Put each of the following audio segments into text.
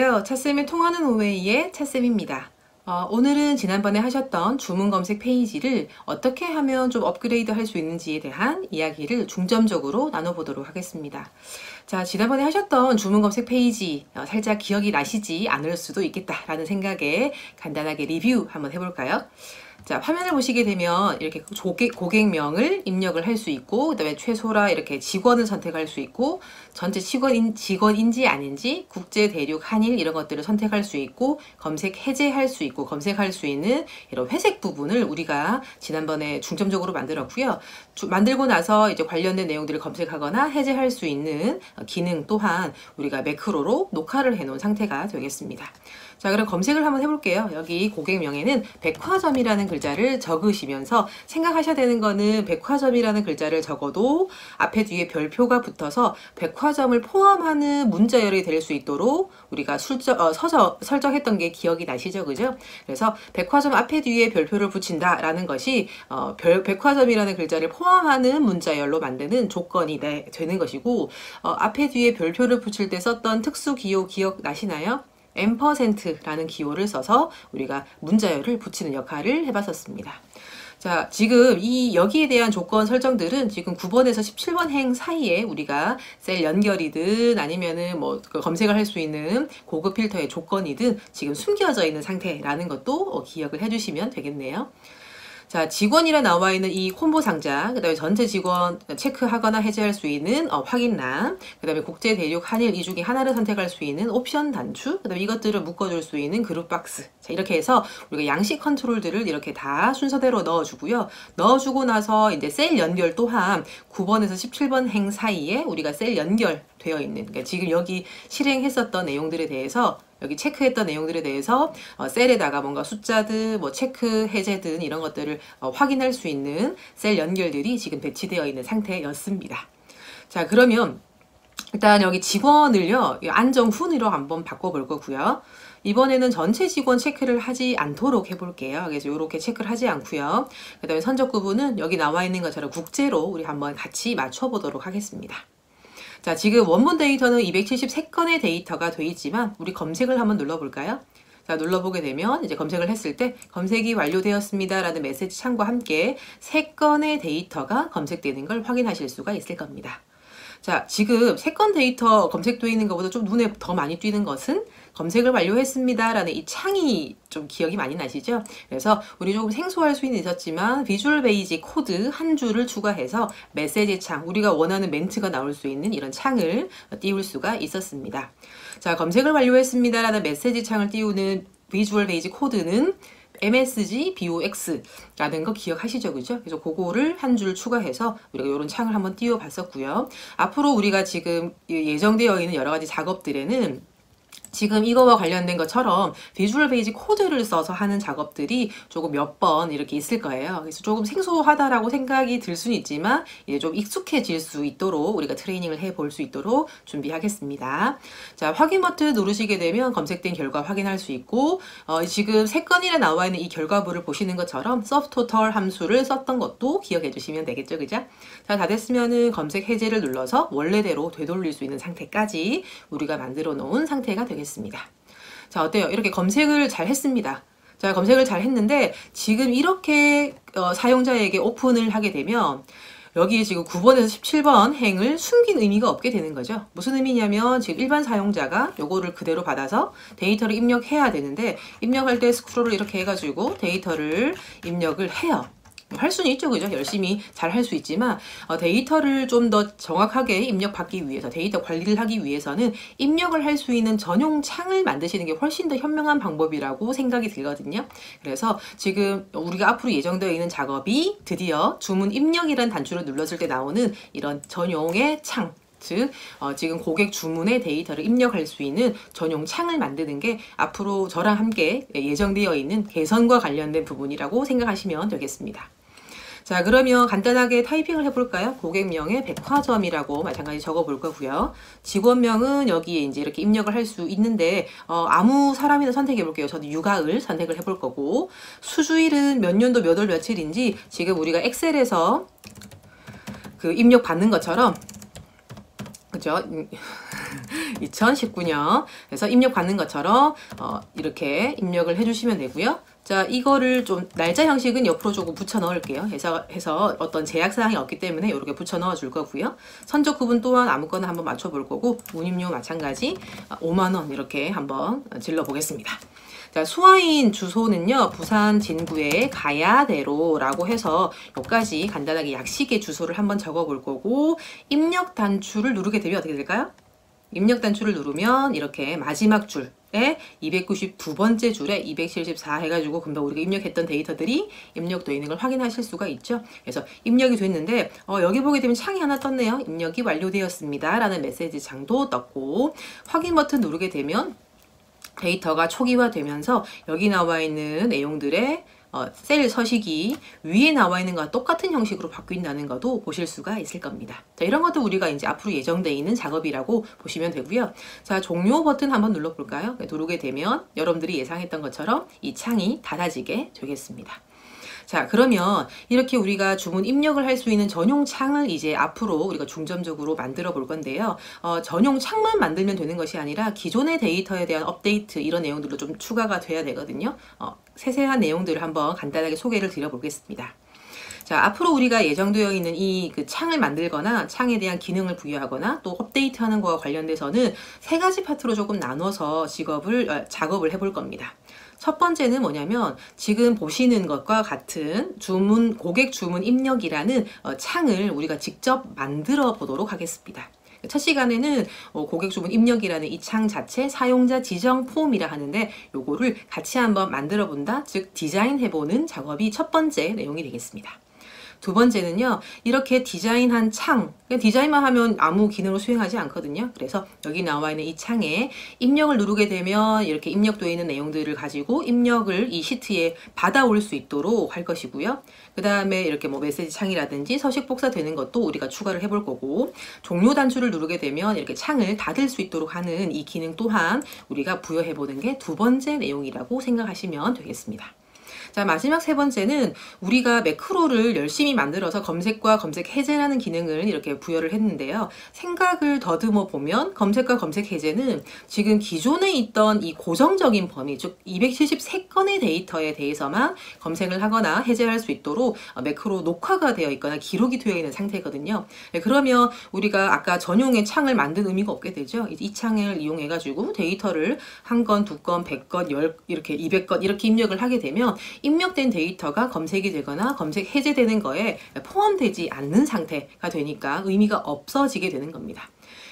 안녕하세요. 차쌤의 통하는 오웨이의 차쌤입니다. 오늘은 지난번에 하셨던 주문 검색 페이지를 어떻게 하면 좀 업그레이드 할 수 있는지에 대한 이야기를 중점적으로 나눠보도록 하겠습니다. 자, 지난번에 하셨던 주문 검색 페이지 살짝 기억이 나시지 않을 수도 있겠다라는 생각에 간단하게 리뷰 한번 해볼까요? 자, 화면을 보시게 되면 이렇게 고객명을 입력을 할 수 있고, 그 다음에 최소라 이렇게 직원을 선택할 수 있고, 전체 직원인지 아닌지, 국제, 대륙, 한일 이런 것들을 선택할 수 있고, 검색 해제할 수 있고, 검색할 수 있는 이런 회색 부분을 우리가 지난번에 중점적으로 만들었고요. 만들고 나서 이제 관련된 내용들을 검색하거나 해제할 수 있는 기능 또한 우리가 매크로로 녹화를 해놓은 상태가 되겠습니다. 자, 그럼 검색을 한번 해볼게요. 여기 고객명에는 백화점이라는 글자를 적으시면서 생각하셔야 되는 거는 백화점이라는 글자를 적어도 앞에 뒤에 별표가 붙어서 백화점을 포함하는 문자열이 될 수 있도록 우리가 설정했던 게 기억이 나시죠? 그죠? 그래서 백화점 앞에 뒤에 별표를 붙인다라는 것이 백화점이라는 글자를 포함하는 문자열로 만드는 조건이 되는 것이고, 앞에 뒤에 별표를 붙일 때 썼던 특수 기호 기억 나시나요? %라는 기호를 써서 우리가 문자열을 붙이는 역할을 해봤었습니다. 자, 지금 여기에 대한 조건 설정들은 지금 9번에서 17번 행 사이에 우리가 셀 연결이든 아니면은 뭐 검색을 할 수 있는 고급 필터의 조건이든 지금 숨겨져 있는 상태라는 것도 기억을 해주시면 되겠네요. 자, 직원이라 나와 있는 이 콤보 상자, 그 다음에 전체 직원 체크하거나 해제할 수 있는 확인란, 그 다음에 국제, 대륙, 한일 이 중에 하나를 선택할 수 있는 옵션 단추, 그 다음에 이것들을 묶어줄 수 있는 그룹 박스. 자, 이렇게 해서 우리가 양식 컨트롤들을 이렇게 다 순서대로 넣어주고요. 넣어주고 나서 이제 셀 연결 또한 9번에서 17번 행 사이에 우리가 셀 연결되어 있는, 그러니까 지금 여기 실행했었던 내용들에 대해서 여기 체크했던 내용들에 대해서 셀에다가 뭔가 숫자든 뭐 체크 해제든 이런 것들을 확인할 수 있는 셀 연결들이 지금 배치되어 있는 상태였습니다. 자, 그러면 일단 여기 직원을요 안정훈으로 한번 바꿔볼 거고요. 이번에는 전체 직원 체크를 하지 않도록 해볼게요. 그래서 이렇게 체크를 하지 않고요. 그 다음에 선적 구분은 여기 나와 있는 것처럼 국제로 우리 한번 같이 맞춰보도록 하겠습니다. 자, 지금 원본 데이터는 273건의 데이터가 되어 있지만 우리 검색을 한번 눌러볼까요? 자, 눌러보게 되면 이제 검색을 했을 때 검색이 완료되었습니다 라는 메시지 창과 함께 3건의 데이터가 검색되는 걸 확인하실 수가 있을 겁니다. 자, 지금 3건 데이터 검색되어 있는 것보다 좀 눈에 더 많이 띄는 것은 검색을 완료했습니다 라는 이 창이 좀 기억이 많이 나시죠? 그래서 우리 조금 생소할 수는 있었지만 비주얼 베이직 코드 한 줄을 추가해서 메시지 창, 우리가 원하는 멘트가 나올 수 있는 이런 창을 띄울 수가 있었습니다. 자, 검색을 완료했습니다 라는 메시지 창을 띄우는 비주얼 베이직 코드는 MSG BOX라는 거 기억하시죠? 그죠? 그래서 그거를 한 줄 추가해서 우리가 이런 창을 한번 띄워 봤었고요. 앞으로 우리가 지금 예정되어 있는 여러 가지 작업들에는 지금 이거와 관련된 것처럼 비주얼 베이직 코드를 써서 하는 작업들이 조금 몇 번 이렇게 있을 거예요. 그래서 조금 생소하다라고 생각이 들 수는 있지만 이제 좀 익숙해질 수 있도록 우리가 트레이닝을 해볼 수 있도록 준비하겠습니다. 자, 확인 버튼 누르시게 되면 검색된 결과 확인할 수 있고, 지금 3건이나 나와 있는 이 결과물을 보시는 것처럼 subtotal 함수를 썼던 것도 기억해 주시면 되겠죠. 그죠? 자, 다 됐으면은 검색 해제를 눌러서 원래대로 되돌릴 수 있는 상태까지 우리가 만들어 놓은 상태가 되겠습니다. 자, 어때요? 이렇게 검색을 잘 했습니다. 자, 검색을 잘 했는데 지금 이렇게 사용자에게 오픈을 하게 되면 여기 지금 9번에서 17번 행을 숨긴 의미가 없게 되는 거죠. 무슨 의미냐면 지금 일반 사용자가 요거를 그대로 받아서 데이터를 입력해야 되는데 입력할 때 스크롤을 이렇게 해가지고 데이터를 입력을 해요. 할 수는 있죠. 그죠? 열심히 잘 할 수 있지만 데이터를 좀 더 정확하게 입력받기 위해서 데이터 관리를 하기 위해서는 입력을 할 수 있는 전용 창을 만드시는 게 훨씬 더 현명한 방법이라고 생각이 들거든요. 그래서 지금 우리가 앞으로 예정되어 있는 작업이 드디어 주문 입력이라는 단추를 눌렀을 때 나오는 이런 전용의 창, 즉 지금 고객 주문의 데이터를 입력할 수 있는 전용 창을 만드는 게 앞으로 저랑 함께 예정되어 있는 개선과 관련된 부분이라고 생각하시면 되겠습니다. 자, 그러면 간단하게 타이핑을 해볼까요? 고객명에 백화점이라고 마찬가지 적어볼 거고요. 직원명은 여기에 이제 이렇게 입력을 할 수 있는데 아무 사람이나 선택해 볼게요. 저도 육아을 선택을 해볼 거고, 수주일은 몇 년도 몇 월 며칠인지 지금 우리가 엑셀에서 그 입력 받는 것처럼, 그죠? 2019년. 그래서 입력 받는 것처럼 이렇게 입력을 해주시면 되고요. 자, 이거를 좀 날짜 형식은 옆으로 조금 붙여 넣을게요. 해서 어떤 제약사항이 없기 때문에 이렇게 붙여 넣어 줄 거고요. 선적 구분 또한 아무거나 한번 맞춰 볼 거고, 운임료 마찬가지 5만 원 이렇게 한번 질러 보겠습니다. 자, 수화인 주소는요, 부산 진구의 가야대로라고 해서 여기까지 간단하게 약식의 주소를 한번 적어 볼 거고, 입력 단추를 누르게 되면 어떻게 될까요? 입력 단추를 누르면 이렇게 마지막 줄에 292번째 줄에 274 해가지고 금방 우리가 입력했던 데이터들이 입력되어 있는 걸 확인하실 수가 있죠. 그래서 입력이 됐는데 여기 보게 되면 창이 하나 떴네요. 입력이 완료되었습니다 라는 메시지 창도 떴고, 확인 버튼 누르게 되면 데이터가 초기화되면서 여기 나와 있는 내용들의 셀 서식이 위에 나와 있는 것과 똑같은 형식으로 바뀐다는 것도 보실 수가 있을 겁니다. 자, 이런 것도 우리가 이제 앞으로 예정되어 있는 작업이라고 보시면 되고요. 자, 종료 버튼 한번 눌러볼까요? 누르게 되면 여러분들이 예상했던 것처럼 이 창이 닫아지게 되겠습니다. 자, 그러면 이렇게 우리가 주문 입력을 할 수 있는 전용 창을 이제 앞으로 우리가 중점적으로 만들어 볼 건데요. 전용 창만 만들면 되는 것이 아니라 기존의 데이터에 대한 업데이트 이런 내용들도 좀 추가가 돼야 되거든요. 세세한 내용들을 한번 간단하게 소개를 드려 보겠습니다. 자, 앞으로 우리가 예정되어 있는 이 창을 만들거나 창에 대한 기능을 부여하거나 또 업데이트하는 것과 관련돼서는 세 가지 파트로 조금 나눠서 작업을 해볼 겁니다. 첫 번째는 뭐냐면 지금 보시는 것과 같은 고객 주문 입력이라는 창을 우리가 직접 만들어 보도록 하겠습니다. 첫 시간에는 고객 주문 입력이라는 이 창 자체 사용자 지정 폼이라 하는데 요거를 같이 한번 만들어 본다, 즉 디자인해 보는 작업이 첫 번째 내용이 되겠습니다. 두 번째는요, 이렇게 디자인한 창, 그냥 디자인만 하면 아무 기능을 수행하지 않거든요. 그래서 여기 나와 있는 이 창에 입력을 누르게 되면 이렇게 입력되어 있는 내용들을 가지고 입력을 이 시트에 받아올 수 있도록 할 것이고요. 그 다음에 이렇게 뭐 메시지 창이라든지 서식 복사되는 것도 우리가 추가를 해볼 거고, 종료 단추를 누르게 되면 이렇게 창을 닫을 수 있도록 하는 이 기능 또한 우리가 부여해보는 게 두 번째 내용이라고 생각하시면 되겠습니다. 자, 마지막 세 번째는 우리가 매크로를 열심히 만들어서 검색과 검색 해제라는 기능을 이렇게 부여를 했는데요. 생각을 더듬어 보면 검색과 검색 해제는 지금 기존에 있던 이 고정적인 범위, 즉 273건의 데이터에 대해서만 검색을 하거나 해제할 수 있도록 매크로 녹화가 되어 있거나 기록이 되어 있는 상태거든요. 그러면 우리가 아까 전용의 창을 만든 의미가 없게 되죠. 이 창을 이용해 가지고 데이터를 한 건, 두 건, 100건, 이렇게 200건 이렇게 입력을 하게 되면 입력된 데이터가 검색이 되거나 검색 해제되는 거에 포함되지 않는 상태가 되니까 의미가 없어지게 되는 겁니다.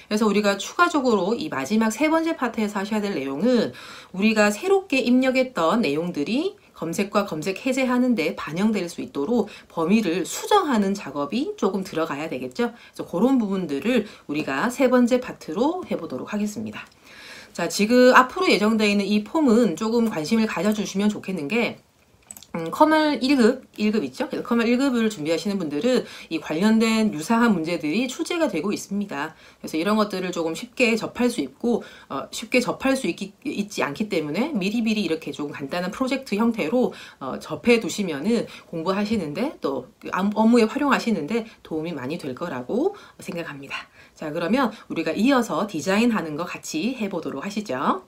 그래서 우리가 추가적으로 이 마지막 세 번째 파트에서 하셔야 될 내용은 우리가 새롭게 입력했던 내용들이 검색과 검색 해제하는데 반영될 수 있도록 범위를 수정하는 작업이 조금 들어가야 되겠죠. 그래서 그런 부분들을 우리가 세 번째 파트로 해보도록 하겠습니다. 자, 지금 앞으로 예정되어 있는 이 폼은 조금 관심을 가져주시면 좋겠는 게 커멀 1급 있죠? 그래서 커멀 1급을 준비하시는 분들은 이 관련된 유사한 문제들이 출제가 되고 있습니다. 그래서 이런 것들을 조금 쉽게 접할 수 있고, 쉽게 접할 수 있지 않기 때문에 미리미리 이렇게 조금 간단한 프로젝트 형태로 접해 두시면은 공부하시는데 또 업무에 활용하시는데 도움이 많이 될 거라고 생각합니다. 자, 그러면 우리가 이어서 디자인하는 거 같이 해보도록 하시죠.